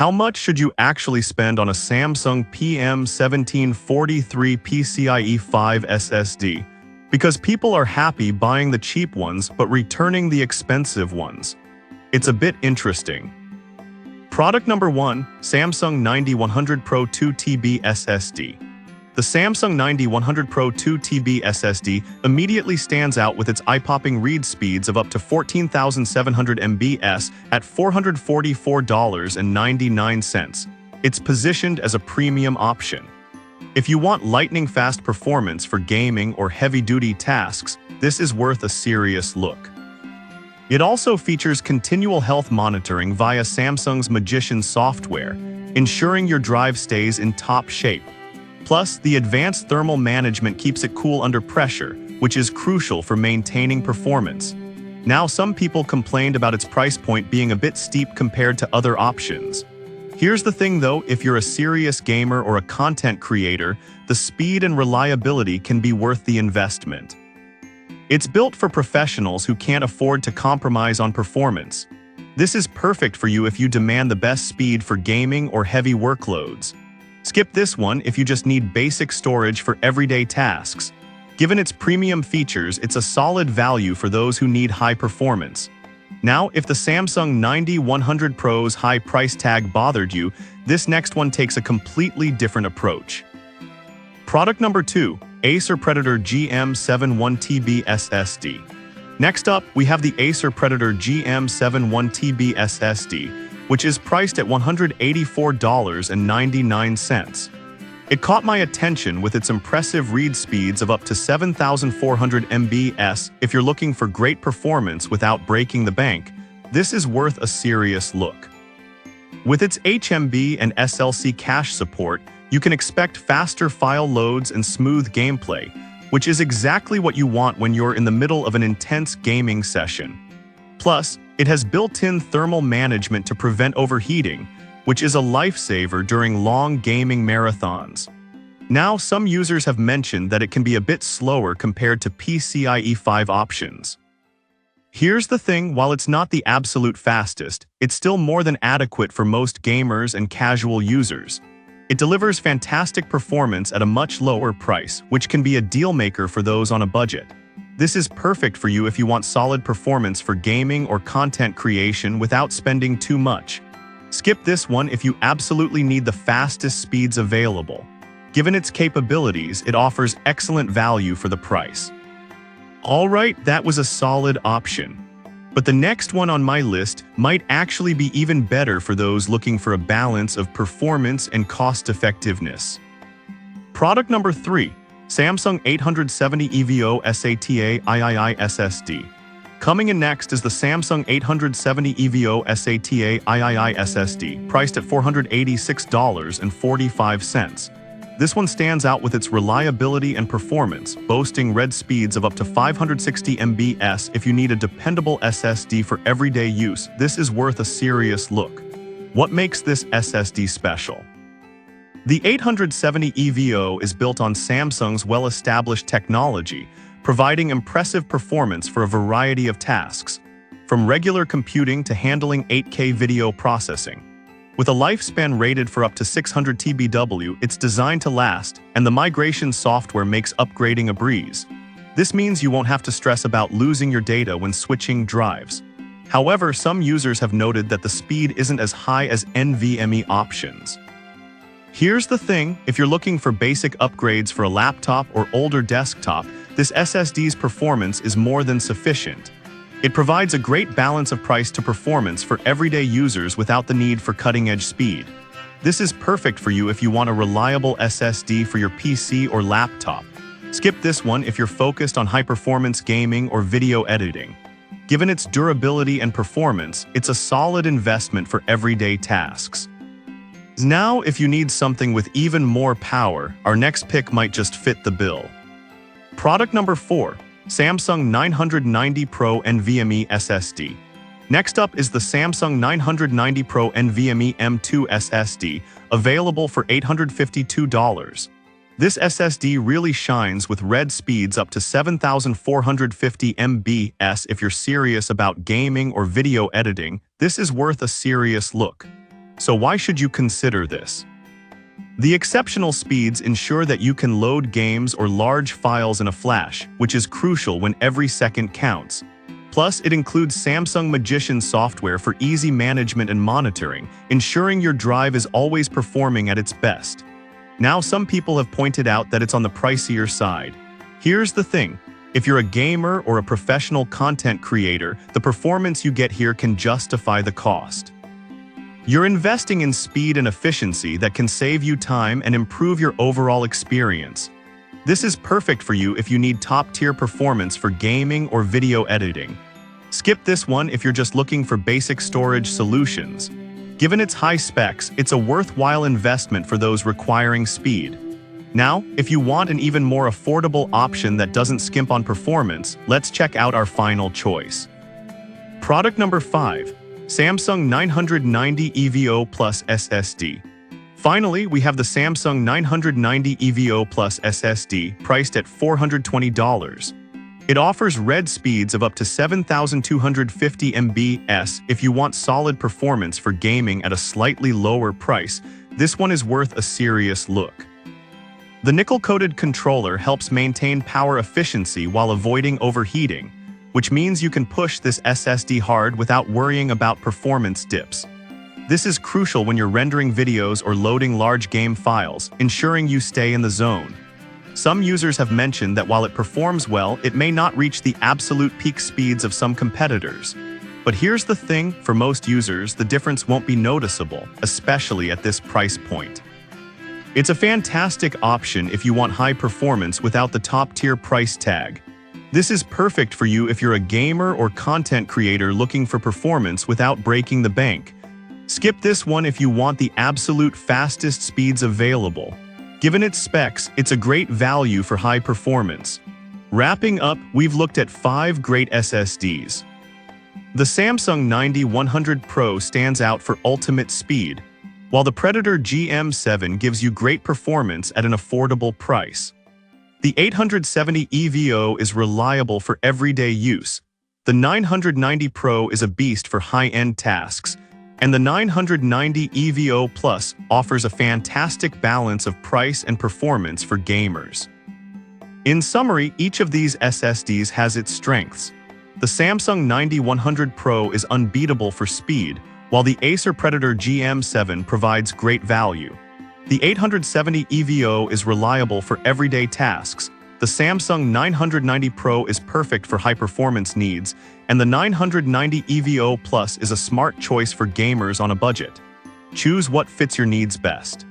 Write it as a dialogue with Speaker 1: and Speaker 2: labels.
Speaker 1: How much should you actually spend on a Samsung Pm1743 Pcie 5 SSD? Because people are happy buying the cheap ones but returning the expensive ones. It's a bit interesting. Product number 1, Samsung 9100 Pro 2TB SSD. The Samsung 9100 Pro 2TB SSD immediately stands out with its eye-popping read speeds of up to 14,700 MBs at $444.99. It's positioned as a premium option. If you want lightning-fast performance for gaming or heavy-duty tasks, this is worth a serious look. It also features continual health monitoring via Samsung's Magician software, ensuring your drive stays in top shape. Plus, the advanced thermal management keeps it cool under pressure, which is crucial for maintaining performance. Now, some people complained about its price point being a bit steep compared to other options. Here's the thing though, if you're a serious gamer or a content creator, the speed and reliability can be worth the investment. It's built for professionals who can't afford to compromise on performance. This is perfect for you if you demand the best speed for gaming or heavy workloads. Skip this one if you just need basic storage for everyday tasks. Given its premium features, it's a solid value for those who need high performance. Now, if the Samsung 9100 Pro's high price tag bothered you, this next one takes a completely different approach. Product number 2, Acer Predator GM71TB SSD. Next up, we have the Acer Predator GM71TB SSD, which is priced at $184.99. It caught my attention with its impressive read speeds of up to 7,400 MBs. If you're looking for great performance without breaking the bank, this is worth a serious look. With its HMB and SLC cache support, you can expect faster file loads and smooth gameplay, which is exactly what you want when you're in the middle of an intense gaming session. Plus, it has built-in thermal management to prevent overheating, which is a lifesaver during long gaming marathons. Now, some users have mentioned that it can be a bit slower compared to PCIe 5 options. Here's the thing, while it's not the absolute fastest, it's still more than adequate for most gamers and casual users. It delivers fantastic performance at a much lower price, which can be a deal-maker for those on a budget. This is perfect for you if you want solid performance for gaming or content creation without spending too much. Skip this one if you absolutely need the fastest speeds available. Given its capabilities, it offers excellent value for the price. Alright, that was a solid option. But the next one on my list might actually be even better for those looking for a balance of performance and cost-effectiveness. Product number 3, Samsung 870 EVO SATA III SSD. Coming in next is the Samsung 870 EVO SATA III SSD, priced at $486.45. This one stands out with its reliability and performance, boasting read speeds of up to 560 MBs. If you need a dependable SSD for everyday use, this is worth a serious look. What makes this SSD special? The 870 EVO is built on Samsung's well-established technology, providing impressive performance for a variety of tasks, from regular computing to handling 8K video processing. With a lifespan rated for up to 600 TBW, it's designed to last, and the migration software makes upgrading a breeze. This means you won't have to stress about losing your data when switching drives. However, some users have noted that the speed isn't as high as NVMe options. Here's the thing, if you're looking for basic upgrades for a laptop or older desktop, this SSD's performance is more than sufficient. It provides a great balance of price to performance for everyday users without the need for cutting-edge speed. This is perfect for you if you want a reliable SSD for your PC or laptop. Skip this one if you're focused on high-performance gaming or video editing. Given its durability and performance, it's a solid investment for everyday tasks. Now, if you need something with even more power, our next pick might just fit the bill. Product number 4, Samsung 990 Pro NVMe SSD. Next up is the Samsung 990 Pro NVMe M2 SSD, available for $852. This SSD really shines with read speeds up to 7,450 MBs. If you're serious about gaming or video editing, this is worth a serious look. so why should you consider this? The exceptional speeds ensure that you can load games or large files in a flash, which is crucial when every second counts. Plus, it includes Samsung Magician software for easy management and monitoring, ensuring your drive is always performing at its best. Now, some people have pointed out that it's on the pricier side. Here's the thing. If you're a gamer or a professional content creator, the performance you get here can justify the cost. You're investing in speed and efficiency that can save you time and improve your overall experience. This is perfect for you if you need top-tier performance for gaming or video editing. Skip this one if you're just looking for basic storage solutions. Given its high specs, it's a worthwhile investment for those requiring speed. Now, if you want an even more affordable option that doesn't skimp on performance, let's check out our final choice. Product number 5. Samsung 990 EVO Plus SSD. Finally, we have the Samsung 990 EVO Plus SSD, priced at $420. It offers read speeds of up to 7,250 MB/s. If you want solid performance for gaming at a slightly lower price, this one is worth a serious look. The nickel-coated controller helps maintain power efficiency while avoiding overheating, which means you can push this SSD hard without worrying about performance dips. This is crucial when you're rendering videos or loading large game files, ensuring you stay in the zone. Some users have mentioned that while it performs well, it may not reach the absolute peak speeds of some competitors. But here's the thing, for most users, the difference won't be noticeable, especially at this price point. It's a fantastic option if you want high performance without the top-tier price tag. This is perfect for you if you're a gamer or content creator looking for performance without breaking the bank. Skip this one if you want the absolute fastest speeds available. Given its specs, it's a great value for high performance. Wrapping up, we've looked at 5 great SSDs. The Samsung 90-100 Pro stands out for ultimate speed, while the Predator GM7 gives you great performance at an affordable price. The 870 EVO is reliable for everyday use. The 990 Pro is a beast for high-end tasks, and the 990 EVO Plus offers a fantastic balance of price and performance for gamers. In summary, each of these SSDs has its strengths. The Samsung 90-100 Pro is unbeatable for speed, while the Acer Predator GM7 provides great value. The 870 EVO is reliable for everyday tasks, the Samsung 990 Pro is perfect for high-performance needs, and the 990 EVO Plus is a smart choice for gamers on a budget. Choose what fits your needs best.